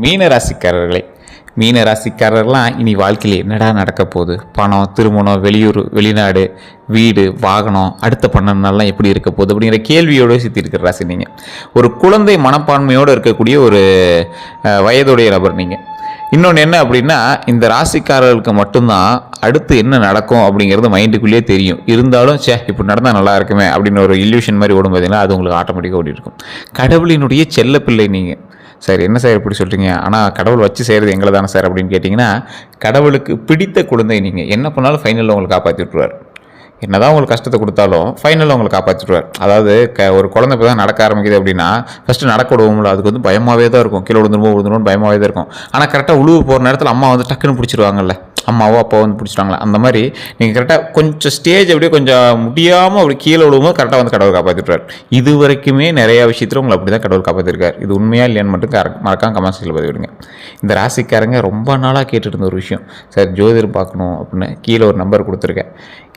மீன ராசிக்காரர்களே, மீன ராசிக்காரர்லாம் இனி வாழ்க்கையில் என்னடா நடக்க போகுது, பணம், திருமணம், வெளியூர், வெளிநாடு, வீடு, வாகனம், அடுத்த 12 நாள்லாம் எப்படி இருக்க போகுது அப்படிங்கிற கேள்வியோடு சுற்றி இருக்கிற ராசி நீங்கள். ஒரு குழந்தை மனப்பான்மையோடு இருக்கக்கூடிய ஒரு வயதுடைய நபர் நீங்கள். இன்னொன்று என்ன அப்படின்னா, இந்த ராசிக்காரர்களுக்கு மட்டும்தான் அடுத்து என்ன நடக்கும் அப்படிங்கிறது மைண்டுக்குள்ளேயே தெரியும். இருந்தாலும் இப்படி நடந்தால் நல்லா இருக்குமே அப்படின்னு ஒரு இல்யூஷன் மாதிரி ஓடும் பார்த்தீங்கன்னா, அது உங்களுக்கு ஆட்டோமேட்டிக்காக ஓடி இருக்கும். கடவுளினுடைய செல்ல பிள்ளை நீங்கள். சார் என்ன சார் இப்படி சொல்கிறீங்க, ஆனால் கடவுள் வச்சு செய்கிறது எங்களை தானே சார் அப்படின்னு கேட்டிங்கன்னா, கடவுளுக்கு பிடித்த குழந்தை நீங்கள். என்ன பண்ணாலும் ஃபைனலில் உங்களை காப்பாற்றி விட்டுருவார். என்ன தான் உங்களுக்கு கஷ்டத்தை கொடுத்தாலும் ஃபைனலில் உங்களை காப்பாற்றிடுவார். அதாவது ஒரு குழந்தை இப்போ தான் நடக்க ஆரம்பிக்குது அப்படின்னா ஃபஸ்ட்டு நடக்க விடுவோம்ல, அதுக்கு வந்து பயமாகவே தான் இருக்கும். கீழே விழுந்துருமோன்னு பயமாகவே தான் இருக்கும். ஆனால் கரெக்டாக உழுவு போகிற நேரத்தில் அம்மா வந்து டக்குன்னு பிடிச்சிருவாங்கல்ல, அம்மாவோ அப்போ வந்து பிடிச்சிட்டாங்களா, அந்த மாதிரி நீங்கள் கரெக்டாக கொஞ்சம் ஸ்டேஜ் அப்படியே கொஞ்சம் முடியாமல் அப்படி கீழே விழுவோம், கரெக்டாக வந்து கடவுள் காப்பாற்றிட்டுருவார். இது வரைக்குமே நிறையா விஷயத்தில் உங்களை அப்படி தான் கடவுள் காப்பாற்றிருக்கார். இது உண்மையாக இல்லையான்னு மட்டும் மறக்காம கமெண்ட் செக்ஷனில் பதிவிடுங்க. இந்த ராசிக்காரங்க ரொம்ப நாளாக கேட்டுட்டு இருந்த ஒரு விஷயம், சார் ஜோதிடர் பார்க்கணும் அப்படின்னு கீழே ஒரு நம்பர் கொடுத்துருக்கேன்.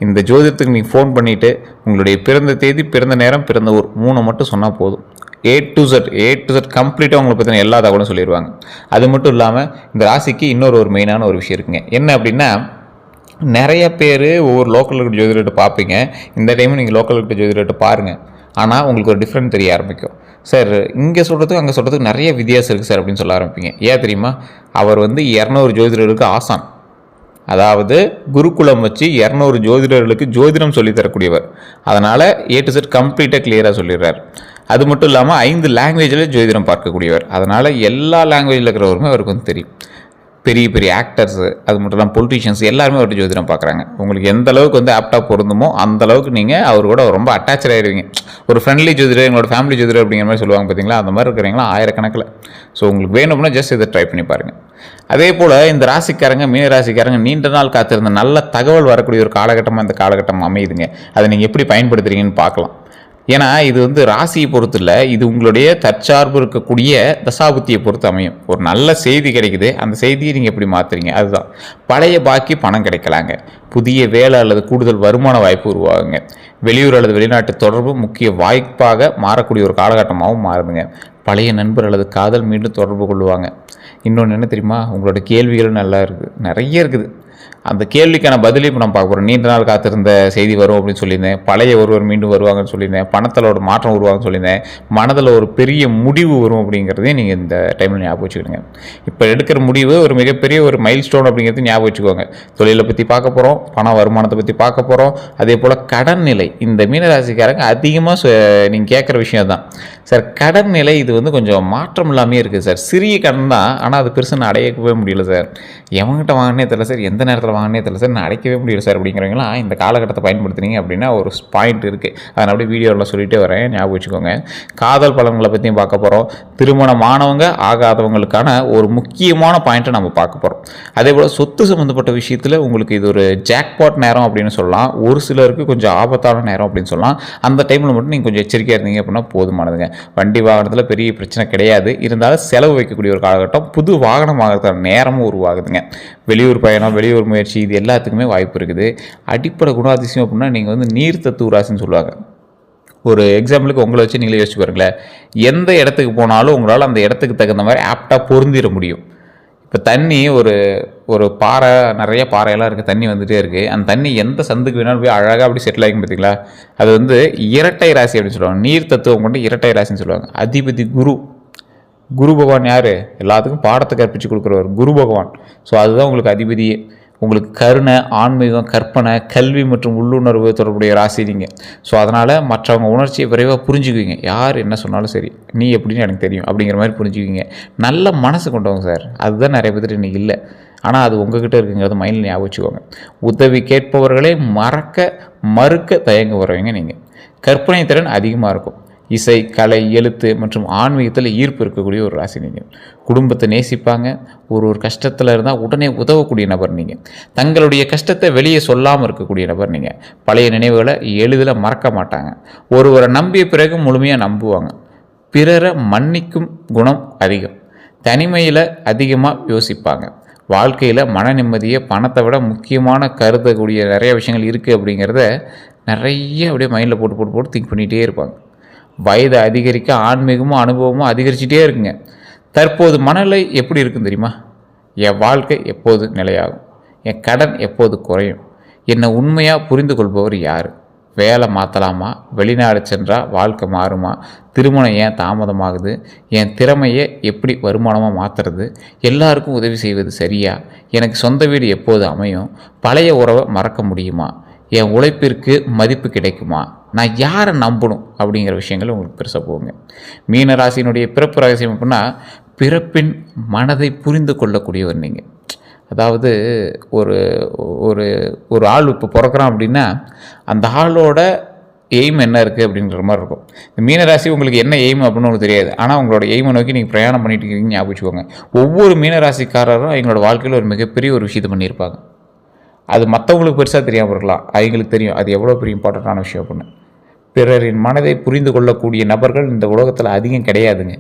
இந்த ஜோதிடத்துக்கு நீங்கள் ஃபோன் பண்ணிவிட்டு உங்களுடைய பிறந்த தேதி, பிறந்த நேரம், பிறந்த ஊர் 3 மட்டும் சொன்னால் போதும். A to Z கம்ப்ளீட்டாக உங்களை பற்றின எல்லா தகவலும் சொல்லிடுவாங்க. அது மட்டும் இல்லாமல் இந்த ராசிக்கு இன்னொரு மெயினான ஒரு விஷயம் இருக்குங்க. என்ன அப்படின்னா, நிறைய பேர் ஒவ்வொரு லோக்கல் இருக்க ஜோதிடர்கிட்ட பார்ப்பீங்க. இந்த டைமும் நீங்கள் லோக்கல் இருக்க ஜோதிடர்கிட்ட பாருங்கள். ஆனால் உங்களுக்கு ஒரு டிஃப்ரெண்ட் தெரிய ஆரம்பிக்கும். சார் இங்கே சொல்கிறதுக்கு அங்கே சொல்கிறதுக்கு நிறைய வித்தியாசம் இருக்குது சார் அப்படின்னு சொல்ல ஆரம்பிப்பீங்க. ஏன் தெரியுமா? அவர் வந்து 200 ஜோதிடர்களுக்கு ஆசான். அதாவது குருகுலம் வச்சு 200 ஜோதிடர்களுக்கு ஜோதிடம் சொல்லித்தரக்கூடியவர். அதனால் A to Z கம்ப்ளீட்டாக கிளியராக சொல்லிடுறார். அது மட்டும் இல்லாமல் 5 லாங்குவேஜில் ஜோதிடம் பார்க்கக்கூடியவர். அதனால் எல்லா லாங்குவேஜில் இருக்கிறவருமே அவருக்கு வந்து தெரியும். பெரிய பெரிய ஆக்டர்ஸு, அது மட்டும் இல்லாமல் பொலிட்டீஷியன்ஸ் எல்லாருமே அவர்கிட்ட ஜோதிடம் பார்க்குறாங்க. உங்களுக்கு எந்த அளவுக்கு வந்து ஆப்டாக பொருந்துமோ அந்த அளவுக்கு நீங்கள் அவர் கூட ரொம்ப அட்டாச் ஆகிடுவீங்க. ஒரு ஃப்ரெண்ட்லி ஜோதிடர், எங்களோட ஃபேமிலி ஜோதிடர் அப்படிங்கிற மாதிரி சொல்லுவாங்க பார்த்தீங்களா, அந்த மாதிரி இருக்கிறீங்களா ஆயிரக்கணக்கில். ஸோ உங்களுக்கு வேணும்னா ஜஸ்ட் இதை ட்ரை பண்ணி பாருங்கள். அதே போல் இந்த ராசிக்காரங்க, மீன ராசிக்காரங்க நீண்ட நாள் காத்திருந்த நல்ல தகவல் வரக்கூடிய ஒரு காலகட்டமாக இந்த காலகட்டம் அமையுதுங்க. அதை நீங்கள் எப்படி பயன்படுத்துகிறீங்கன்னு பார்க்கலாம். ஏன்னா இது வந்து ராசியை பொறுத்து இல்லை, இது உங்களுடைய தற்சார்பு இருக்கக்கூடிய தசாபுத்தியை பொறுத்து அமையும். ஒரு நல்ல செய்தி கிடைக்குது, அந்த செய்தியை நீங்கள் எப்படி மாற்றுறீங்க, அதுதான். பழைய பாக்கி பணம் கிடைக்கலாங்க, புதிய வேலை அல்லது கூடுதல் வருமான வாய்ப்பு உருவாகுங்க, வெளியூர் அல்லது வெளிநாட்டு தொடர்பு முக்கிய வாய்ப்பாக மாறக்கூடிய ஒரு காலகட்டமாகவும் மாறுதுங்க. பழைய நண்பர் அல்லது காதல் மீண்டும் தொடர்பு கொள்ளுவாங்க. இன்னொன்று என்ன தெரியுமா, உங்களோட கேள்விகளும் நல்லா இருக்குது, நிறைய இருக்குது. அந்த கேள்விக்கான பதிலையும் இப்போ நம்ம பார்க்க போகிறோம். நீண்ட நாள் காத்திருந்த செய்தி வரும் அப்படின்னு சொல்லியிருந்தேன், பழைய ஒருவர் மீண்டும் வருவாங்கன்னு சொல்லியிருந்தேன், பணத்தோட மாற்றம் உருவாங்கன்னு சொல்லியிருந்தேன், மனதில் ஒரு பெரிய முடிவு வரும் அப்படிங்கிறதையும் நீங்கள் இந்த டைமில் ஞாபகம் வச்சுக்கிடுங்க. இப்போ எடுக்கிற முடிவு ஒரு மிகப்பெரிய ஒரு மைல் ஸ்டோன் அப்படிங்கிறது ஞாபகம் வச்சுக்கோங்க. தொழிலை பற்றி பார்க்க போகிறோம், பண வருமானத்தை பற்றி பார்க்க போகிறோம். அதே போல் கடன் நிலை, இந்த மீனராசிக்காரங்க அதிகமாக நீங்கள் கேட்குற விஷயம் தான். சார் கடன் நிலை இது வந்து கொஞ்சம் மாற்றம் இல்லாமே இருக்குது சார். சிறிய கடன் தான், ஆனால் அது பெருசு நான் அடையவே முடியல சார். எவங்கிட்ட வாங்கினே தெரியல சார், எந்த நேரத்தில் வாங்கினே தெரியல சார், நான் அடைக்கவே முடியல சார் அப்படிங்கிறவங்களாம் இந்த காலகட்டத்தை பயன்படுத்துனீங்க அப்படின்னா ஒரு பாயிண்ட் இருக்குது. அதை நான் அப்படியே வீடியோவில் சொல்லிகிட்டே வரேன், ஞாபகம் வச்சுக்கோங்க. காதல் பலன்களை பற்றியும் பார்க்க போகிறோம். திருமணமானவங்க ஆகாதவங்களுக்கான ஒரு முக்கியமான பாயிண்ட்டை நம்ம பார்க்க போகிறோம். அதே போல் சொத்து சம்மந்தப்பட்ட விஷயத்தில் உங்களுக்கு இது ஒரு ஜாக்பாட் நேரம் அப்படின்னு சொல்லலாம். ஒரு சிலருக்கு கொஞ்சம் ஆபத்தான நேரம் அப்படின்னு சொல்லலாம். அந்த டைமில் மட்டும் நீங்கள் கொஞ்சம் எச்சரிக்கையாக இருந்தீங்க அப்படின்னா போதுமானதுங்க. வண்டி வாகனத்தில் பெரிய பிரச்சனை கிடையாது, இருந்தாலும் செலவு வைக்கக்கூடிய ஒரு காலகட்டம். புது வாகனம் வாங்குறதுக்கான நேரமும் உருவாகுதுங்க. வெளியூர் பயணம், வெளியூர் முயற்சி, இது எல்லாத்துக்குமே வாய்ப்பு இருக்குது. அடிப்படை குணாதிசயம் அப்படின்னா நீங்கள் வந்து நீர் தத்துவ ராசின்னு சொல்லுவாங்க. ஒரு எக்ஸாம்பிளுக்கு உங்களை வச்சு நீங்களே யோசிச்சு பாருங்களேன். எந்த இடத்துக்கு போனாலும் உங்களால் அந்த இடத்துக்கு தகுந்த மாதிரி ஆப்டாக பொருந்திட முடியும். இப்போ தண்ணி ஒரு பாறை, நிறைய பாறையெல்லாம் இருக்குது, தண்ணி வந்துகிட்டே இருக்குது. அந்த தண்ணி எந்த சந்துக்கு வேணாலும் போய் அழகாக அப்படி செட்டில் ஆகிக்கும் பார்த்தீங்களா. அது வந்து இரட்டை ராசி அப்படின்னு சொல்லுவாங்க. நீர் தத்துவம் கொண்டு இரட்டை ராசின்னு சொல்லுவாங்க. அதிபதி குரு பகவான் யார்? எல்லாத்துக்கும் பாடத்தை கற்பித்து கொடுக்குறவர் குரு பகவான். ஸோ அதுதான் உங்களுக்கு அதிபதியே. உங்களுக்கு கருணை, ஆன்மீகம், கற்பனை, கல்வி மற்றும் உள்ளுணர்வு தொடர்புடைய ராசி நீங்கள். ஸோ அதனால் மற்றவங்க உணர்ச்சியை விரைவாக புரிஞ்சுக்குவீங்க. யார் என்ன சொன்னாலும் சரி, நீ எப்படின்னு எனக்கு தெரியும் அப்படிங்கிற மாதிரி புரிஞ்சுக்குவீங்க. நல்ல மனசு கொண்டவங்க சார், அதுதான் நிறைய பேர் இன்றைக்கி இல்லை. ஆனால் அது உங்ககிட்ட இருக்குங்கிறது மைண்டில் ஞாபகம் வச்சுக்கோங்க. உதவி கேட்பவர்களே மறுக்க தயங்க வருவீங்க நீங்கள். கற்பனை திறன் அதிகமாக இருக்கும். இசை, கலை, எழுத்து மற்றும் ஆன்மீகத்தில் ஈர்ப்பு இருக்கக்கூடிய ஒரு ராசி நீங்கள். குடும்பத்தை நேசிப்பாங்க. ஒரு கஷ்டத்தில் இருந்தால் உடனே உதவக்கூடிய நபர் நீங்கள். தங்களுடைய கஷ்டத்தை வெளியே சொல்லாமல் இருக்கக்கூடிய நபர் நீங்கள். பழைய நினைவுகளை எளிதில் மறக்க மாட்டாங்க. ஒருவரை நம்பிய பிறகு முழுமையாக நம்புவாங்க. பிறரை மன்னிக்கும் குணம் அதிகம். தனிமையில் அதிகமாக யோசிப்பாங்க. வாழ்க்கையில் மன நிம்மதியை பணத்தை விட முக்கியமான கருதக்கூடிய நிறைய விஷயங்கள் இருக்குது அப்படிங்கிறத நிறைய அப்படியே மைண்டில் போட்டு திங்க் பண்ணிகிட்டே இருப்பாங்க. வயது அதிகரிக்க ஆன்மீகமும் அனுபவமும் அதிகரிச்சுட்டே இருக்குங்க. தற்போது மனநிலை எப்படி இருக்குன்னு தெரியுமா? என் வாழ்க்கை எப்போது நிலையாகும்? என் கடன் எப்போது குறையும்? என்னை உண்மையாக புரிந்து கொள்பவர் யார்? வேலை மாற்றலாமா? வெளிநாடு சென்றால் வாழ்க்கை மாறுமா? திருமணம் ஏன் தாமதமாகுது? என் திறமையை எப்படி வருமானமாக மாற்றுறது? எல்லாருக்கும் உதவி செய்வது சரியா? எனக்கு சொந்த வீடு எப்போது அமையும்? பழைய உறவை மறக்க முடியுமா? என் உழைப்பிற்கு மதிப்பு கிடைக்குமா? நான் யாரை நம்பணும்? அப்படிங்கிற விஷயங்கள் உங்களுக்கு பெருசாக போகுங்க. மீனராசினுடைய பிறப்பு ரகசியம் அப்படின்னா, பிறப்பின் மனதை புரிந்து கொள்ளக்கூடியவர் நீங்கள். அதாவது ஒரு ஒரு ஒரு ஆள் இப்போ பிறக்கிறான் அப்படின்னா, அந்த ஆளோட எய்ம் என்ன இருக்குது அப்படின்ற மாதிரி இருக்கும். இந்த மீனராசி உங்களுக்கு என்ன எய்ம் அப்படின்னு உங்களுக்கு தெரியாது. ஆனால் உங்களோட எய்மை நோக்கி நீங்கள் பிரயாணம் பண்ணிட்டு இருக்கீங்க, ஞாபகம் வச்சுக்கோங்க. ஒவ்வொரு மீனராசிக்காரரும் அவங்களோட வாழ்க்கையில் ஒரு மிகப்பெரிய ஒரு விஷயத்தை பண்ணியிருப்பாங்க. அது மற்றவங்களுக்கு பெருசாக தெரியாமல் இருக்கலாம், அவங்களுக்கு தெரியும் அது எவ்வளோ பெரிய இம்பார்ட்டண்ட்டான விஷயம் அப்படின்னு. பிறரின் மனதை புரிந்து கொள்ளக்கூடிய நபர்கள் இந்த உலகத்தில் அதிகம் கிடையாதுங்க.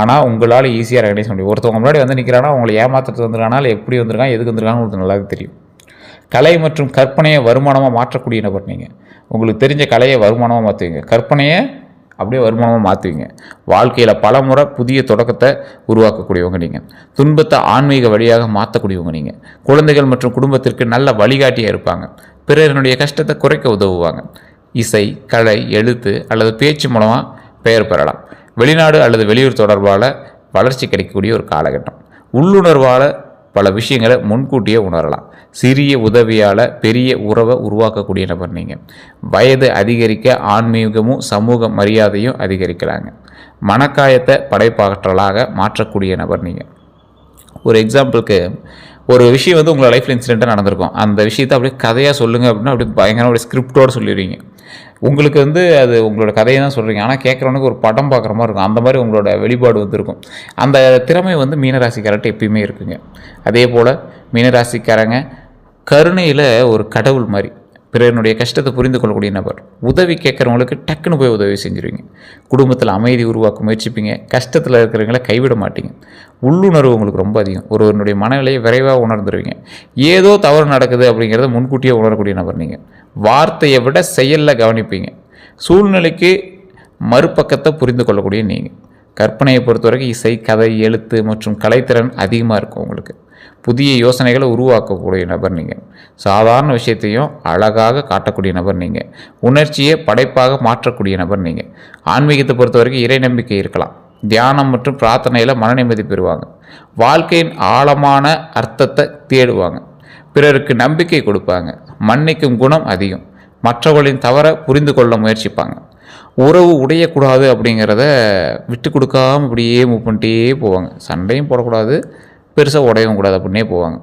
ஆனால் உங்களால் ஈஸியாக ரெகனைஸ் பண்ண முடியும். ஒருத்தவங்க முன்னாடி வந்து நிற்கிறானா, அவங்களை ஏமாற்றுறது வந்துருக்கானா, இல்லை எப்படி வந்திருக்கான், எதுக்கு வந்திருக்கான்னு உங்களுக்கு நல்லாவே தெரியும். கலை மற்றும் கற்பனையை வருமானமாக மாற்றக்கூடிய நபர் நீங்கள். உங்களுக்கு தெரிஞ்ச கலையை வருமானமாக மாற்றுவீங்க, கற்பனையை அப்படியே வருமானமாக மாற்றுவீங்க. வாழ்க்கையில் பல முறை புதிய தொடக்கத்தை உருவாக்கக்கூடியவங்க நீங்கள். துன்பத்தை ஆன்மீக வழியாக மாற்றக்கூடியவங்க நீங்கள். குழந்தைகள் மற்றும் குடும்பத்திற்கு நல்ல வழிகாட்டியாக இருப்பாங்க. பிறரினுடைய கஷ்டத்தை குறைக்க உதவுவாங்க. இசை, கலை, எழுத்து அல்லது பேச்சு மூலமாக பெயர் பெறலாம். வெளிநாடு அல்லது வெளியூர் தொடர்பால் வளர்ச்சி கிடைக்கக்கூடிய ஒரு காலகட்டம். உள்ளுணர்வால் பல விஷயங்களை முன்கூட்டியே உணரலாம். சிறிய உதவியால் பெரிய உறவை உருவாக்கக்கூடிய நபர் நீங்கள். வயது அதிகரிக்க ஆன்மீகமும் சமூக மரியாதையும் அதிகரிக்கலாங்க. மனக்காயத்தை படைப்பாற்றலாக மாற்றக்கூடிய நபர் நீங்கள். ஒரு எக்ஸாம்பிளுக்கு, ஒரு விஷயம் வந்து உங்களோட லைஃப்பில் இன்சிடெண்ட்டாக நடந்திருக்கும். அந்த விஷயத்தை அப்படியே கதையாக சொல்லுங்கள் அப்படின்னா அப்படியே பயங்கரமாக ஒரு ஸ்கிரிப்டோடு சொல்லிடுவீங்க. உங்களுக்கு வந்து அது உங்களோட கதையை தான் சொல்கிறீங்க, ஆனால் கேட்குறவனுக்கு ஒரு படம் பார்க்குற மாதிரி இருக்கும். அந்த மாதிரி உங்களோட வெளிப்பாடு வந்துருக்கும். அந்த திறமை வந்து மீனராசிக்காரர்கிட்ட எப்பயுமே இருக்குங்க. அதே போல் மீனராசிக்காரங்க கருணையில் ஒரு கடவுள் மாதிரி. பிறனுடைய கஷ்டத்தை புரிந்து கொள்ளக்கூடிய நபர். உதவி கேட்குறவங்களுக்கு டக்குன்னு போய் உதவி செஞ்சுருவீங்க. குடும்பத்தில் அமைதி உருவாக்க முயற்சிப்பீங்க. கஷ்டத்தில் இருக்கிறவங்கள கைவிட மாட்டீங்க. உள்ளுணர்வு உங்களுக்கு ரொம்ப அதிகம். ஒருவனுடைய மனநிலையை விரைவாக உணர்ந்துருவீங்க. ஏதோ தவறு நடக்குது அப்படிங்கிறத முன்கூட்டியே உணரக்கூடிய நபர் நீங்கள். வார்த்தையை விட செயலில் கவனிப்பீங்க. சூழ்நிலைக்கு மறுபக்கத்தை புரிந்து கொள்ளக்கூடிய நீங்கள். கற்பனையை பொறுத்த வரைக்கும் இசை, கதை, எழுத்து மற்றும் கலைத்திறன் அதிகமாக இருக்கும் உங்களுக்கு. புதிய யோசனைகளை உருவாக்கக்கூடிய நபர் நீங்கள். சாதாரண விஷயத்தையும் அழகாக காட்டக்கூடிய நபர் நீங்கள். உணர்ச்சியை படைப்பாக மாற்றக்கூடிய நபர் நீங்கள். ஆன்மீகத்தை பொறுத்த வரைக்கும் இறை நம்பிக்கை இருக்கலாம். தியானம் மற்றும் பிரார்த்தனையில் மன நிம்மதி பெறுவாங்க. வாழ்க்கையின் ஆழமான அர்த்தத்தை தேடுவாங்க. பிறருக்கு நம்பிக்கை கொடுப்பாங்க. மன்னிக்கும் குணம் அதிகம். மற்றவர்களின் தவறை புரிந்து கொள்ள முயற்சிப்பாங்க. உறவு உடையக்கூடாது அப்படிங்கிறத விட்டு கொடுக்காமல் இப்படியே மூவ் பண்ணிட்டே போவாங்க. சண்டையும் போடக்கூடாது, பெருசாக உடையவும் கூடாது அப்படின்னே போவாங்க.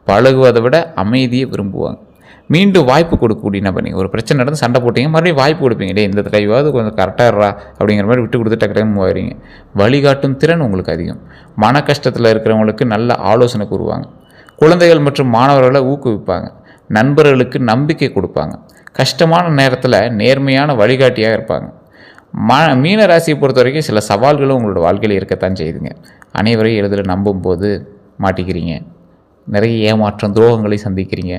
பழகுவதை விட அமைதியை விரும்புவாங்க. மீண்டும் வாய்ப்பு கொடுக்கக்கூடிய நபர் நீங்கள். ஒரு பிரச்சனை நடந்து சண்டை போட்டிங்க, மறுபடியும் வாய்ப்பு கொடுப்பீங்க. டே இந்த தடவையாவது கொஞ்சம் கரெக்டாக இருறா அப்படிங்கிற மாதிரி விட்டு கொடுத்து டக்குன்னு மூவ் ஆகிறீங்க. வழிகாட்டும் திறன் உங்களுக்கு அதிகம். மன கஷ்டத்தில் இருக்கிறவங்களுக்கு நல்ல ஆலோசனை கூறுவாங்க. குழந்தைகள் மற்றும் மாணவர்களை ஊக்குவிப்பாங்க. நண்பர்களுக்கு நம்பிக்கை கொடுப்பாங்க. கஷ்டமான நேரத்தில் நேர்மையான வழிகாட்டியாக இருப்பாங்க. மீன ராசியை பொறுத்த வரைக்கும் சில சவால்களும் உங்களோட வாழ்க்கையில் இருக்கத்தான் செய்யுதுங்க. அனைவரையும் எளிதில் நம்பும்போது மாட்டிக்கிறீங்க. நிறைய ஏமாற்றம், துரோகங்களை சந்திக்கிறீங்க.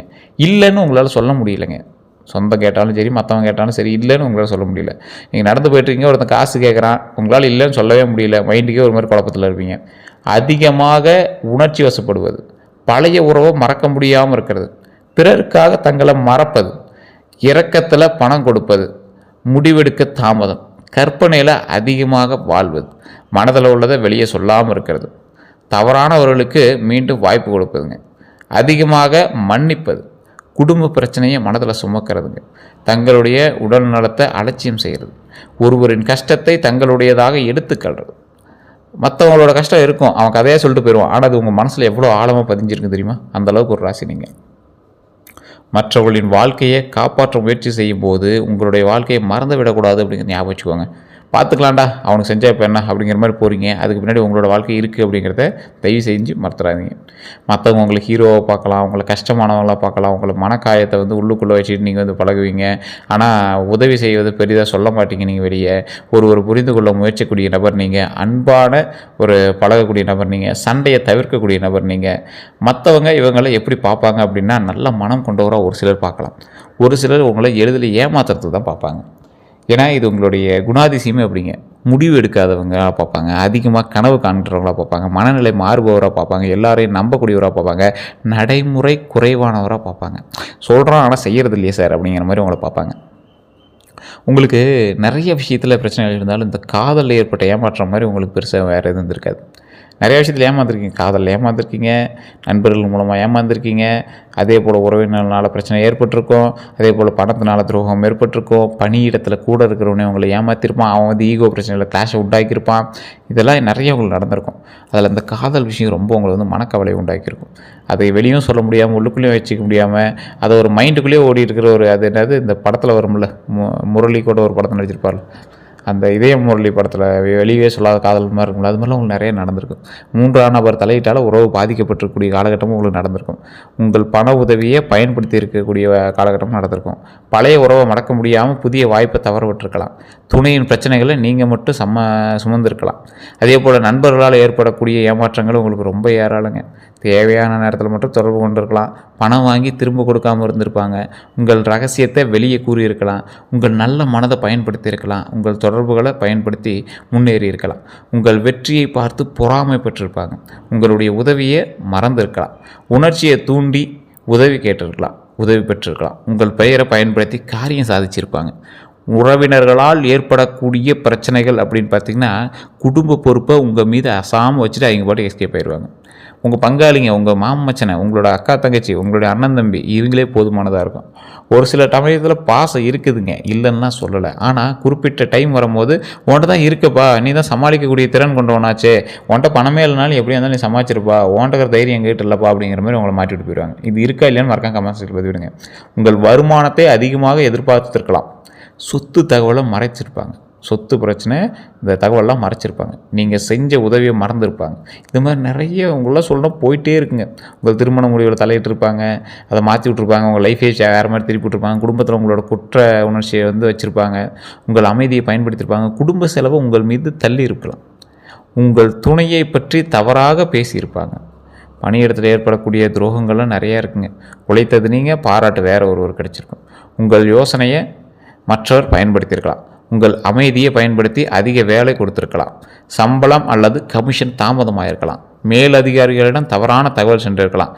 இல்லைன்னு உங்களால் சொல்ல முடியலைங்க. சொந்தம் கேட்டாலும் சரி, மற்றவங்க கேட்டாலும் சரி, இல்லைன்னு உங்களால் சொல்ல முடியல. நீங்கள் நடந்து போய்ட்டுருக்கீங்க, ஒருத்தன் காசு கேட்குறான், உங்களால் இல்லைன்னு சொல்லவே முடியல. மைண்டுக்கே ஒரு மாதிரி குழப்பத்தில் இருப்பீங்க. அதிகமாக உணர்ச்சி வசப்படுவது, பழைய உறவை மறக்க முடியாமல் இருக்கிறது, பிறருக்காக தங்களை மறப்பது, இரக்கத்தில் பணம் கொடுப்பது, முடிவெடுக்க தாமதம், கற்பனையில் அதிகமாக வாழ்வது, மனதில் உள்ளதை வெளியே சொல்லாமல் இருக்கிறது, தவறானவர்களுக்கு மீண்டும் வாய்ப்பு கொடுப்பதுங்க, அதிகமாக மன்னிப்பது, குடும்ப பிரச்சனையை மனதில் சுமக்கிறதுங்க, தங்களுடைய உடல் நலத்தை அலட்சியம் செய்கிறது, ஒருவரின் கஷ்டத்தை தங்களுடையதாக எடுத்துக்கொள்வது. மற்றவங்களோட கஷ்டம் இருக்கும், அவன் கதையாக சொல்லிட்டு போயிடுவான், ஆனால் அது உங்கள் மனசில் எவ்வளோ ஆழமாக பதிஞ்சிருக்கு தெரியுமா? அந்தளவுக்கு ஒரு ராசி நீங்கள். மற்றவர்களின் வாழ்க்கையை காப்பாற்ற முயற்சி செய்யும் போது உங்களுடைய வாழ்க்கையை மறந்து விடக்கூடாது அப்படிங்கிறத ஞாபகம் வச்சுக்கோங்க. பார்த்துக்கலாம்டா, அவனுக்கு செஞ்சால் இப்போ என்ன அப்படிங்கிற மாதிரி போகிறீங்க. அதுக்கு பின்னாடி உங்களோட வாழ்க்கை இருக்குது அப்படிங்கிறத தயவு செஞ்சு மறந்துடாதீங்க. மற்றவங்க உங்களை ஹீரோவை பார்க்கலாம், உங்களை கஷ்டமானவங்களாக பார்க்கலாம், உங்களை மனக்காயத்தை வந்து உள்ளுக்குள்ளே வச்சுட்டு நீங்கள் வந்து பழகுவீங்க. ஆனால் உதவி செய்வது பெரிதாக சொல்ல மாட்டீங்க. நீங்கள் வெளியே ஒரு புரிந்து கொள்ள முயற்சிக்கூடிய நபர் நீங்கள். அன்பான ஒரு பழகக்கூடிய நபர் நீங்கள். சண்டையை தவிர்க்கக்கூடிய நபர் நீங்கள். மற்றவங்க இவங்களை எப்படி பார்ப்பாங்க அப்படின்னா, நல்ல மனம் கொண்டவராக ஒரு சிலர் பார்க்கலாம். ஒரு சிலர் உங்களை எளிதில் ஏமாத்துறதுக்கு தான் பார்ப்பாங்க. ஏன்னா இது உங்களுடைய குணாதிசயமே அப்படிங்க. முடிவு எடுக்காதவங்களாக பார்ப்பாங்க, அதிகமாக கனவு காண்கிறவங்களாக பார்ப்பாங்க, மனநிலை மாறுபவராக பார்ப்பாங்க, எல்லாரையும் நம்பக்கூடியவராக பார்ப்பாங்க, நடைமுறை குறைவானவராக பார்ப்பாங்க. சொல்கிறோம் ஆனால் செய்கிறது இல்லையே சார் அப்படிங்கிற மாதிரி உங்களை பார்ப்பாங்க. உங்களுக்கு நிறைய விஷயத்தில் பிரச்சனைகள் இருந்தாலும் இந்த காதலில் ஏற்பட்ட ஏமாற்றம் மாதிரி உங்களுக்கு பெருசாக வேறு எதுவும் இருந்திருக்காது. நிறைய விஷயத்தில் ஏமாந்துருக்கீங்க, காதலில் ஏமாந்துருக்கீங்க, நண்பர்கள் மூலமாக ஏமாந்துருக்கீங்க, அதே போல் உறவினர்களால் பிரச்சனை ஏற்பட்டிருக்கும், அதே போல் பணத்தினால துரோகம் ஏற்பட்டிருக்கும், பணியிடத்தில் கூட இருக்கிறவனே உங்களை ஏமாற்றிருப்பான், அவன் வந்து ஈகோ பிரச்சனையில் கிளாஷை உண்டாக்கியிருப்பான். இதெல்லாம் நிறைய உங்களுக்கு நடந்திருக்கும். அதில் இந்த காதல் விஷயம் ரொம்ப உங்களை வந்து மனக்கவலை உண்டாக்கியிருக்கும். அதை வெளியும் சொல்ல முடியாமல், உள்ளுக்குள்ளேயும் வச்சுக்க முடியாமல், அதை ஒரு மைண்டுக்குள்ளேயே ஓடி இருக்கிற ஒரு அது என்னது இந்த படத்தில் வரும்ல, முரளி கூட ஒரு படத்தில் நடிச்சிருப்பார், அந்த இதய முரளி படத்தில் வெளியே சொல்லாத காதல் மாதிரி இருக்கும்ல, அது மாதிரிலாம் உங்களுக்கு நிறைய நடந்திருக்கும். 3ஆம் நபர் தலையிட்டால் உறவு பாதிக்கப்பட்டிருக்கக்கூடிய காலகட்டமும் உங்களுக்கு நடந்திருக்கும். உங்கள் பண உதவியை பயன்படுத்தி இருக்கக்கூடிய காலகட்டமும் நடந்திருக்கும். பழைய உறவை மடக்க முடியாமல் புதிய வாய்ப்பை தவற விட்டுருக்கலாம். துணையின் பிரச்சனைகளை நீங்கள் மட்டும் சுமந்திருக்கலாம். அதே போல் நண்பர்களால் ஏற்படக்கூடிய ஏமாற்றங்கள் உங்களுக்கு ரொம்ப ஏராளங்க. தேவையான நேரத்தில் மட்டும் தொடர்பு கொண்டிருக்கலாம், பணம் வாங்கி திரும்ப கொடுக்காமல் இருந்திருப்பாங்க, உங்கள் ரகசியத்தை வெளியே கூறியிருக்கலாம், உங்கள் நல்ல மனதை பயன்படுத்தி இருக்கலாம், உங்கள் தொடர்புகளை பயன்படுத்தி முன்னேறி இருக்கலாம், உங்கள் வெற்றியை பார்த்து பொறாமை பெற்றிருப்பாங்க, உங்களுடைய உதவியை மறந்திருக்கலாம், உணர்ச்சியை தூண்டி உதவி கேட்டிருக்கலாம், உதவி பெற்றிருக்கலாம், உங்கள் பெயரை பயன்படுத்தி காரியம் சாதிச்சிருப்பாங்க. உறவினர்களால் ஏற்படக்கூடிய பிரச்சனைகள் அப்படின்னு பார்த்திங்கன்னா, குடும்ப பொறுப்பை உங்கள் மீது அசாமல் வச்சுட்டு அவங்க பாட்டு எஸ்கேப் ஆயிடுவாங்க. உங்கள் பங்காளிங்க, உங்கள் மாமச்சனை, உங்களோட அக்கா தங்கச்சி, உங்களுடைய அண்ணன் தம்பி, இவங்களே போதுமானதாக இருக்கும். ஒரு சில சமயத்தில் பாசம் இருக்குதுங்க, இல்லைன்னா சொல்லலை. ஆனால் குறிப்பிட்ட டைம் வரும்போது உன்ட்ட தான் இருக்குப்பா, நீ தான் சமாளிக்கக்கூடிய திறன் கொண்டவனாச்சே, உன்ட்ட பணமே இல்லைனாலும் எப்படியா இருந்தாலும் நீ சமாளிச்சிருப்பா, உன்ட்ட தைரியம் எங்கிட்ட இல்லைப்பா அப்படிங்கிற மாதிரி உங்களை மாட்டி விட்டு போயிடுவாங்க. இது இருக்கா இல்லையான்னு மறக்காம கமெண்ட் செக்ஷனில் பதிவிடுங்க. உங்கள் வருமானத்தை அதிகமாக எதிர்பார்த்துருக்கலாம், சொத்து தகவலை மறைச்சிருப்பாங்க, சொத்து பிரச்சனை இந்த தகவலெலாம் மறைச்சிருப்பாங்க, நீங்கள் செஞ்ச உதவியை மறந்துருப்பாங்க. இது மாதிரி நிறைய உங்களெலாம் சொல்லணும் போயிட்டே இருக்குங்க. உங்கள் திருமண முடிவுகளை தலையிட்டிருப்பாங்க, அதை மாற்றி விட்ருப்பாங்க, உங்கள் லைஃபே வேறு மாதிரி திருப்பி விட்ருப்பாங்க, குடும்பத்தில் உங்களோட குற்ற உணர்ச்சியை வந்து வச்சுருப்பாங்க, உங்கள் அமைதியை பயன்படுத்தியிருப்பாங்க, குடும்ப செலவை உங்கள் மீது தள்ளி இருக்கலாம், உங்கள் துணையை பற்றி தவறாக பேசியிருப்பாங்க. பணியிடத்தில் ஏற்படக்கூடிய துரோகங்கள்லாம் நிறையா இருக்குங்க. உழைத்தது நீங்கள், பாராட்டு வேறு ஒருவர் கிடச்சிருக்கும். உங்கள் யோசனையை மற்றவர் பயன்படுத்தியிருக்கலாம், உங்கள் அமைதியை பயன்படுத்தி அதிக வேலை கொடுத்துருக்கலாம், சம்பளம் அல்லது கமிஷன் தாமதமாயிருக்கலாம், மேலதிகாரிகளிடம் தவறான தகவல் சென்றிருக்கலாம்,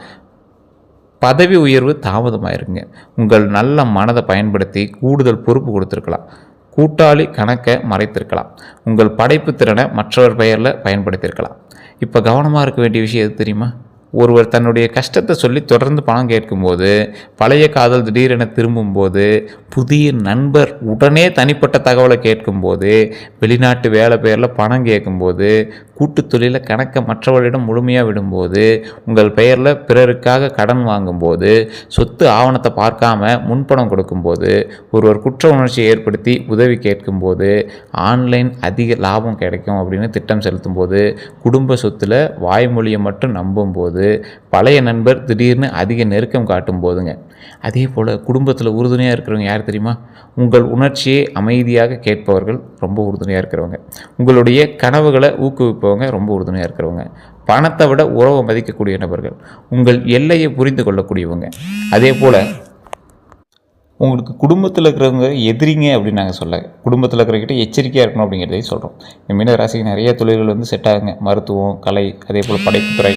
பதவி உயர்வு தாமதமாயிருக்குங்க, உங்கள் நல்ல மனதை பயன்படுத்தி கூடுதல் பொறுப்பு கொடுத்துருக்கலாம், கூட்டாளி கணக்கை மறைத்திருக்கலாம், உங்கள் படைப்பு திறனை மற்றவர் பெயரில் பயன்படுத்தியிருக்கலாம். இப்போ கவனமாக இருக்க வேண்டிய விஷயம் எது தெரியுமா? ஒருவர் தன்னுடைய கஷ்டத்தை சொல்லி தொடர்ந்து பணம் கேட்கும்போது, பழைய காதல் திடீரென திரும்பும்போது, புதிய நண்பர் உடனே தனிப்பட்ட தகவலை கேட்கும்போது, வெளிநாட்டு வேலை பெயரில் பணம் கேட்கும்போது, கூட்டு தொழிலில் கணக்கை மற்றவர்களிடம் முழுமையாக விடும்போது, உங்கள் பெயரில் பிறருக்காக கடன் வாங்கும்போது, சொத்து ஆவணத்தை பார்க்காம முன்பணம் கொடுக்கும்போது, ஒருவர் குற்ற உணர்ச்சியை ஏற்படுத்தி உதவி கேட்கும்போது, ஆன்லைன் அதிக லாபம் கிடைக்கும் அப்படின்னு திட்டம் செலுத்தும்போது, குடும்ப சொத்தில் வாய்மொழியை மட்டும் நம்பும்போது, பழைய நண்பர் திடீர்னு அதிக நெருக்கம் காட்டும் போதுங்க. அதே போல் குடும்பத்தில் உறுதுணையாக இருக்கிறவங்க யார் தெரியுமா? உங்கள் உணர்ச்சியை அமைதியாக கேட்பவர்கள் ரொம்ப உறுதுணையாக இருக்கிறவங்க, உங்களுடைய கனவுகளை ஊக்குவிப்பவங்க ரொம்ப உறுதுணையாக இருக்கிறவங்க, பணத்தை விட உறவை மதிக்கக்கூடிய நபர்கள், உங்கள் எல்லையை புரிந்து கொள்ளக்கூடியவங்க. அதே போல் உங்களுக்கு குடும்பத்தில் இருக்கிறவங்க எதிரிங்க அப்படின்னு நாங்கள் சொல்ல, குடும்பத்தில் இருக்கிறவங்கிட்ட எச்சரிக்கையாக இருக்கணும் அப்படிங்கிறதையும் சொல்கிறோம். மீன ராசிக்கு நிறைய தொழில்கள் வந்து செட் ஆகுங்க, மருத்துவம், கலை, அதே போல் படைப்புத்துறை.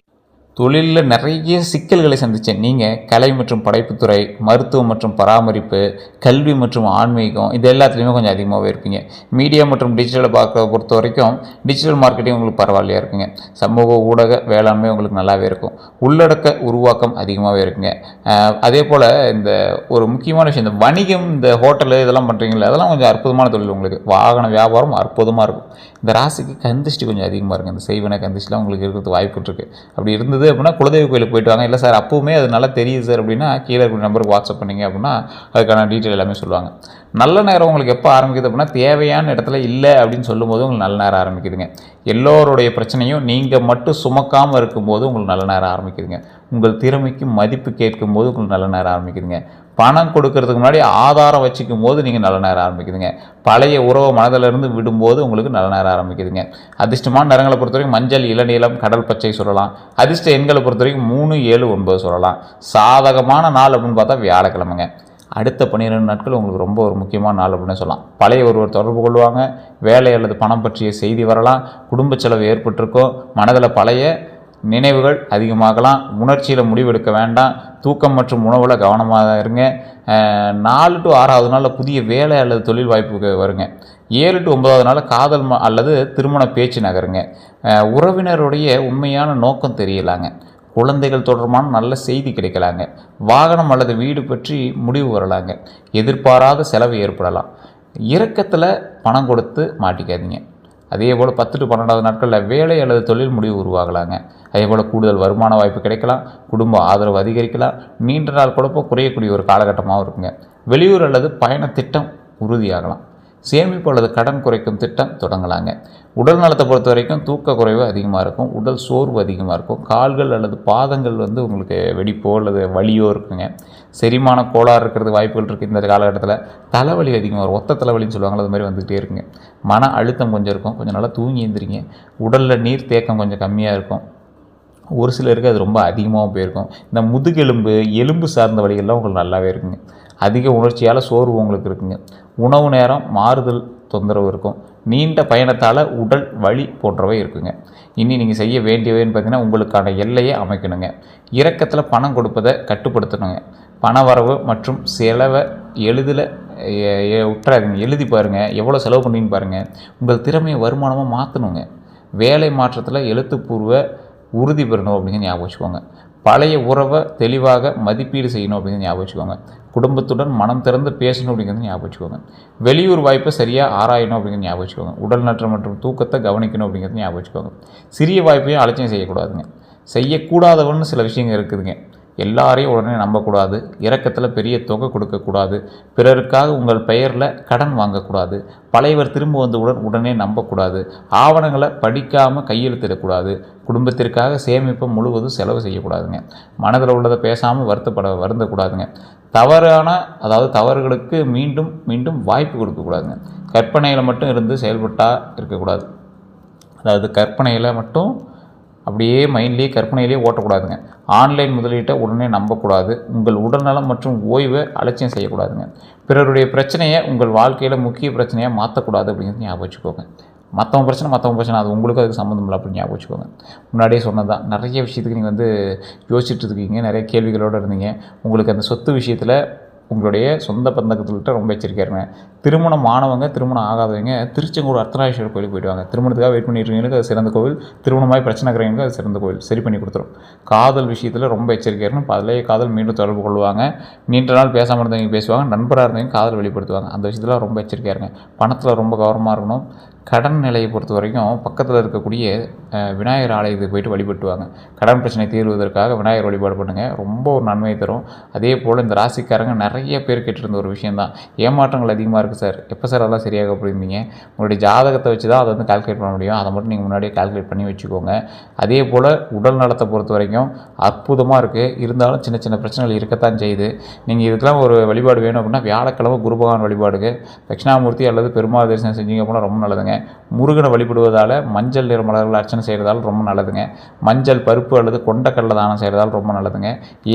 தொழிலில் நிறைய சிக்கல்களை சந்தித்தேன். நீங்கள் கலை மற்றும் படைப்புத்துறை, மருத்துவம் மற்றும் பராமரிப்பு, கல்வி மற்றும் ஆன்மீகம், இது எல்லாத்துலேயுமே கொஞ்சம் அதிகமாகவே இருப்பீங்க. மீடியா மற்றும் டிஜிட்டலை பொறுத்த வரைக்கும் டிஜிட்டல் மார்க்கெட்டிங் உங்களுக்கு பரவாயில்லையா இருக்குங்க. சமூக ஊடக வேளாண்மை உங்களுக்கு நல்லாவே இருக்கும். உள்ளடக்க உருவாக்கம் அதிகமாகவே இருக்குங்க. அதே போல் இந்த ஒரு முக்கியமான விஷயம், இந்த வணிகம், இந்த ஹோட்டலு இதெல்லாம் பண்ணுறீங்களா, அதெல்லாம் கொஞ்சம் அற்புதமான தொழில் உங்களுக்கு. வாகன வியாபாரம் அற்புதமாக இருக்கும். இந்த ராசிக்கு கந்திஷ்டி கொஞ்சம் அதிகமாக இருக்குது. இந்த செய்வன கந்திஷ்டிலாம் உங்களுக்கு இருக்கிறது வாய்ப்பு இருக்குது. அப்படி இருந்தது அப்படின்னா குலதெய்வ கோயிலுக்கு போயிட்டு வாங்க. இல்லை சார் அப்போவுமே அது நல்லா தெரியுது சார் அப்படின்னா கீழே இருக்கிற நம்பருக்கு வாட்ஸ்அப் பண்ணிங்க அப்படின்னா அதுக்கான டீட்டெயில் எல்லாமே சொல்லுவாங்க. நல்ல நேரம் உங்களுக்கு எப்போ ஆரம்பிக்குது அப்படின்னா தேவையான இடத்துல இல்லை அப்படின்னு சொல்லும்போது உங்களுக்கு நல்ல நேரம் ஆரம்பிக்குதுங்க. எல்லோருடைய பிரச்சனையும் நீங்கள் மட்டும் சுமக்காமல் இருக்கும்போது உங்களுக்கு நல்ல நேரம் ஆரம்பிக்குதுங்க. உங்கள் திறமைக்கு மதிப்பு கேட்கும்போது உங்களுக்கு நல்ல நேரம் ஆரம்பிக்குதுங்க. பணம் கொடுக்கறதுக்கு முன்னாடி ஆதாரம் வச்சுக்கும் போது நீங்கள் நல்ல நேரம் ஆரம்பிக்குதுங்க. பழைய உறவை மனதிலிருந்து விடும்போது உங்களுக்கு நல்ல நேரம் ஆரம்பிக்குதுங்க. அதிர்ஷ்டமான நிறங்களை பொறுத்த வரைக்கும் மஞ்சள், இளநீலம், கடல் பச்சை சொல்லலாம். அதிர்ஷ்ட எண்களை பொறுத்த வரைக்கும் 3, 7, 9 சொல்லலாம். சாதகமான நாள் அப்படின்னு பார்த்தா வியாழக்கிழமைங்க. அடுத்த 12 நாட்கள் உங்களுக்கு ரொம்ப ஒரு முக்கியமான நாள் அப்படின்னு சொல்லலாம். பழைய ஒருவர் தொடர்பு கொள்வாங்க, வேலை அல்லது பணம் பற்றிய செய்தி வரலாம், குடும்ப செலவு ஏற்பட்டிருக்கும், மனதில் பழைய நினைவுகள் அதிகமாகலாம், உணர்ச்சியில் முடிவெடுக்க வேண்டாம், தூக்கம் மற்றும் உணவில் கவனமாக இருங்க. 4 to 6வது நாளில் புதிய வேலை அல்லது தொழில் வாய்ப்பு வருங்க. 7 to 9வது நாளில் காதல் அல்லது திருமண பேச்சு நகருங்க. உறவினருடைய உண்மையான நோக்கம் தெரியலாங்க. குழந்தைகள் தொடர்பான நல்ல செய்தி கிடைக்கலாங்க. வாகனம் அல்லது வீடு பற்றி முடிவு வரலாங்க. எதிர்பாராத செலவு ஏற்படலாம். இரக்கத்தில் பணம் கொடுத்து மாட்டிக்காதீங்க. அதே போல் 10 to 12வது நாட்களில் வேலை அல்லது தொழில் முடிவு உருவாகலாங்க. அதே போல் கூடுதல் வருமான வாய்ப்பு கிடைக்கலாம், குடும்ப ஆதரவு அதிகரிக்கலாம், நீண்ட நாள் குழப்பம் குறையக்கூடிய ஒரு காலகட்டமாகவும் இருக்குங்க. வெளியூர் அல்லது பயண திட்டம் உறுதியாகலாம். சேமிப்பு அல்லது கடன் குறைக்கும் திட்டம் தொடங்கலாங்க. உடல் நலத்தை பொறுத்த வரைக்கும் தூக்க குறைவு அதிகமாக இருக்கும், உடல் சோர்வு அதிகமாக இருக்கும், கால்கள் அல்லது பாதங்கள் உங்களுக்கு வெடிப்போ அல்லது வலியோ இருக்குங்க. செரிமான கோளாறு இருக்கிறது வாய்ப்புகள் இருக்குது. இந்த காலகட்டத்தில் தலைவலி அதிகமாக வரும், ஒத்த தலைவலின்னு சொல்லுவாங்க, அது மாதிரி வந்துகிட்டே இருக்குங்க. மன அழுத்தம் கொஞ்சம் இருக்கும், கொஞ்சம் நல்லா தூங்கி எழுந்திரிங்க. உடலில் நீர் தேக்கம் கொஞ்சம் கம்மியாக இருக்கும். ஒரு சிலருக்கு அது ரொம்ப அதிகமாகவும் போயிருக்கும். இந்த முதுகெலும்பு எலும்பு சார்ந்த வலிகள்லாம் உங்களுக்கு நல்லாவே இருக்குங்க. அதிக உணர்ச்சியால் சோர்வு உங்களுக்கு இருக்குங்க. உணவு நேரம் மாறுதல் தொந்தரவு இருக்கும். நீண்ட பயணத்தால் உடல் வலி போன்றவை இருக்குங்க. இனி நீங்கள் செய்ய வேண்டியவைன்னு பார்த்தீங்கன்னா உங்களுக்கான எல்லையை அமைக்கணுங்க. இரக்கத்தில் பணம் கொடுப்பதை கட்டுப்படுத்தணுங்க. பண வரவு மற்றும் செலவை எளிதில் விட்டுறாதீங்க. எழுதி பாருங்கள், எவ்வளோ செலவு பண்ணின்னு பாருங்கள். உங்கள் திறமையை வருமானமாக மாற்றணுங்க. வேலை மாற்றத்தில் எழுத்துப்பூர்வ உறுதி பெறணும் அப்படிங்கிற ஞாபகம் வச்சுக்கோங்க. பழைய உறவை தெளிவாக மதிப்பீடு செய்யணும் அப்படிங்கிறது ஞாபகம் வச்சுக்கோங்க. குடும்பத்துடன் மனம் திறந்து பேசணும் அப்படிங்கிறது ஞாபகம் வச்சுக்கோங்க. வெளியூர் வாய்ப்பை சரியாக ஆராயணும் அப்படிங்கிறது ஞாபகம் வச்சுக்கோங்க. உடல் நலம் மற்றும் தூக்கத்தை கவனிக்கணும் அப்படிங்கிறது ஞாபகம் வச்சுக்கோங்க. சிறிய வாய்ப்பையும் அலட்சியம் செய்யக்கூடாதுங்க. செய்யக்கூடாதவன்னு சில விஷயங்கள் இருக்குதுங்க. எல்லாரையும் உடனே நம்பக்கூடாது. இரக்கத்தில் பெரிய தொகை கொடுக்கக்கூடாது. பிறருக்காக உங்கள் பெயரில் கடன் வாங்கக்கூடாது. பழையவர் திரும்ப வந்தவுடன் உடனே நம்பக்கூடாது. ஆவணங்களை படிக்காமல் கையெழுத்திடக்கூடாது. குடும்பத்திற்காக சேமிப்பை முழுவதும் செலவு செய்யக்கூடாதுங்க. மனதில் உள்ளதை பேசாமல் வருந்தக்கூடாதுங்க. தவறுகளுக்கு மீண்டும் மீண்டும் வாய்ப்பு கொடுக்கக்கூடாதுங்க. கற்பனையில் மட்டும் இருந்து செயல்பட்டால் இருக்கக்கூடாது. கற்பனையில் மட்டும் அப்படியே மைண்ட்லேயே கற்பனையிலேயே ஓட்டக்கூடாதுங்க. ஆன்லைன் முதலீட்டை உடனே நம்பக்கூடாது. உங்கள் உடல்நலம் மற்றும் ஓய்வை அலட்சியம் செய்யக்கூடாதுங்க. பிறருடைய பிரச்சனையை உங்கள் வாழ்க்கையில் முக்கிய பிரச்சனையாக மாற்றக்கூடாது அப்படிங்கிறது ஞாபகம் வச்சுக்கோங்க. மற்றவங்க பிரச்சனை அது உங்களுக்கு அதுக்கு சம்மந்தம் இல்லை அப்படின்னு ஞாபகம் வச்சுக்கோங்க. முன்னாடியே சொன்னதான், நிறைய விஷயத்துக்கு நீங்கள் யோசிச்சுட்டு இருக்கீங்க, நிறைய கேள்விகளோடு இருந்தீங்க. உங்களுக்கு அந்த சொத்து விஷயத்தில் உங்களுடைய சொந்த பந்தங்கள்கிட்ட ரொம்ப எச்சரிக்கையாக இருங்க. திருமணம் ஆனவங்க, திருமணம் ஆகாதவங்க திருச்செங்கோடு அர்த்தநாரீஸ்வரர் கோயிலுக்கு போயிடுவாங்க. திருமணத்துக்காக வெயிட் பண்ணிட்டுருக்கீங்களுக்கு அது சிறந்த கோவில். திருமணமாய் பிரச்சனை இருக்கிறவங்களுக்கு அது சிறந்த கோவில், சரி பண்ணி கொடுத்துரும். காதல் விஷயத்தில் ரொம்ப எச்சரிக்கையாக இருக்கணும். பழைய காதல் மீண்டும் தொடர்பு கொள்வாங்க. நீண்ட நாள் பேசாமல் இருந்தவங்க பேசுவாங்க. நண்பராக இருந்தவங்க காதல் வெளிப்படுத்துவாங்க. அந்த விஷயத்தில் ரொம்ப எச்சரிக்கையாக இருங்க. பணத்தில் ரொம்ப கவனமாக இருக்கணும். கடன் நிலையை பொறுத்த வரைக்கும் பக்கத்தில் இருக்கக்கூடிய விநாயகர் ஆலயத்துக்கு போய்ட்டு வழிபட்டுவாங்க. கடன் பிரச்சனை தீர்வதற்காக விநாயகர் வழிபாடு பண்ணுங்கள், ரொம்ப ஒரு நன்மையை தரும். அதே போல் இந்த ராசிக்காரங்க நிறைய பேர் கேட்டிருந்த ஒரு விஷயந்தான், ஏமாற்றங்கள் அதிகமாக இருக்குது சார், எப்போ சார் அதெல்லாம் சரியாக அப்படிங்க. உங்களுடைய ஜாதகத்தை வச்சு தான் அதை கால்குலேட் பண்ண முடியும். அதை மட்டும் நீங்கள் முன்னாடியே கால்குலேட் பண்ணி வச்சுக்கோங்க. அதே போல் உடல் நலத்தை பொறுத்த வரைக்கும் அற்புதமாக இருக்குது. இருந்தாலும் சின்ன சின்ன பிரச்சனைகள் இருக்கத்தான் செய்யுது. நீங்கள் இதுக்கெல்லாம் ஒரு வழிபாடு வேணும் அப்படின்னா வியாழக்கிழமை குரு பகவான் வழிபாடுக்கு தட்சிணாமூர்த்தி அல்லது பெருமாள் தரிசனம் செஞ்சீங்க அப்படின்னா ரொம்ப நல்லதுங்க. முருகனை வழிபடுவதால் மஞ்சள் நிற மலர்கள் அர்ச்சனை செய்கிறதால ரொம்ப நல்லதுங்க. மஞ்சள் பருப்பு அல்லது கொண்டக்கடலை தானம் செய்கிறதால ரொம்ப நல்லதுங்க.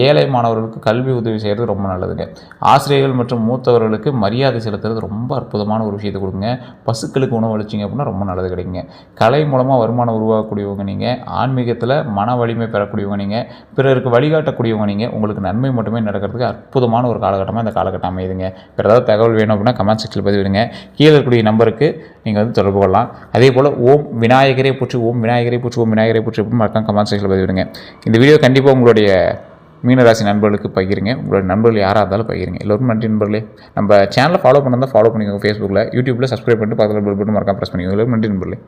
ஏழை மாணவர்களுக்கு கல்வி உதவி செய்கிறது ரொம்ப நல்லதுங்க. ஆசிரியர்கள் மற்றும் மூத்தவர்களுக்கு மரியாதை செலுத்துறது ரொம்ப அற்புதமான ஒரு விஷயத்தை கொடுங்க. பசுக்களுக்கு உணவு அளிச்சிங்க அப்படின்னா ரொம்ப நல்லது கிடைக்குங்க. கலை மூலமாக வருமானம் உருவாக்கக்கூடியவங்க நீங்கள், ஆன்மீகத்தில் மன வலிமை பெறக்கூடியவங்க நீங்கள், பிறருக்கு வழிகாட்டக்கூடியவங்க நீங்கள். உங்களுக்கு நன்மை மட்டுமே நடக்கிறதுக்கு அற்புதமான ஒரு காலகட்டமாக இந்த காலகட்டம் அமையுதுங்க. வேறு ஏதாவது தகவல் வேணும் அப்படின்னா கமெண்ட் செக்ஷனில் பதிவிடுங்க. கீழே இருக்கக்கூடிய நம்பருக்கு நீங்கள் தொடர்பு கொள்ளலாம். அதே போல் ஓம் விநாயகரை போற்றி, ஓம் விநாயகரை போற்றி, ஓம் விநாயகரை போற்றி அப்படின்னு மறக்காம கமெண்ட் செக்ஷனில் பதிவிடுங்க. இந்த வீடியோ கண்டிப்பாக உங்களுடைய மீனராசி நண்பர்களுக்கு பகிருங்க. உங்களுடைய நண்பர்கள் யாராக இருந்தாலும் பகிருங்க. எல்லோருக்கும் நன்றி நண்பர்களே. நம்ம சேனலை ஃபாலோ பண்ணால் ஃபாலோ பண்ணிக்கோங்க. ஃபேஸ்புக்கில், யூடியூப்பில் சப்ஸ்கிரைப் பண்ணிட்டு பக்கத்தில் பெல் பட்டன் மறக்காம ப்ரெஸ் பண்ணிக்கோங்க. எல்லோருக்கும் நன்றி நண்பர்களே.